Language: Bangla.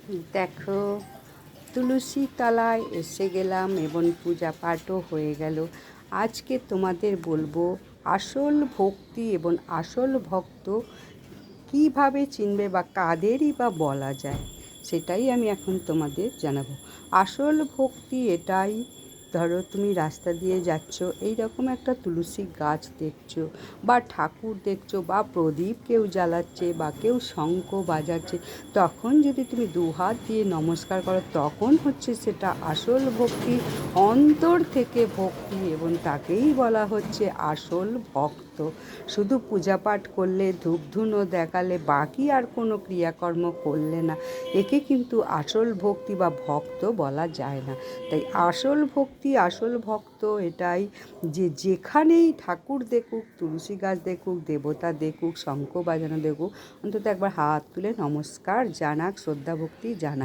দেখো, তুলসী তলায় এসে গেলাম এবং পূজা পাঠও হয়ে গেল। আজকে তোমাদের বলবো আসল ভক্তি এবং আসল ভক্ত কিভাবে চিনবে বা কাদেরই বা বলা যায়, সেটাই আমি এখন তোমাদের জানাবো। আসল ভক্তি এটাই, ধরো তুমি রাস্তা দিয়ে যাচ্ছ, এই রকম একটা তুলসী গাছ দেখছো বা ঠাকুর দেখছো বা প্রদীপ কেউ জ্বালাচ্ছে বা কেউ শঙ্খ বাজাচ্ছে, তখন যদি তুমি দুহাত দিয়ে নমস্কার করো, তখন হচ্ছে সেটা আসল ভক্তি, অন্তর থেকে ভক্তি, এবং তাকেই বলা হচ্ছে আসল ভক্ত। শুধু পূজা পাঠ করলে, ধূপধুনো দেখালে, বাকি আর কোনো ক্রিয়াকর্ম করলে না, একে কিন্তু আসল ভক্তি বা ভক্ত বলা যায় না। তাই আসল ভক্তি, আসল ভক্ত এটাই যে যেখানেই ঠাকুর দেখুক, তুলসী গাছ দেখুক, দেবতা দেখুক, শঙ্খ বাজানো দেখুক, অন্তত একবার হাত তুলে নমস্কার জানাক, শ্রদ্ধা ভক্তি জানাক।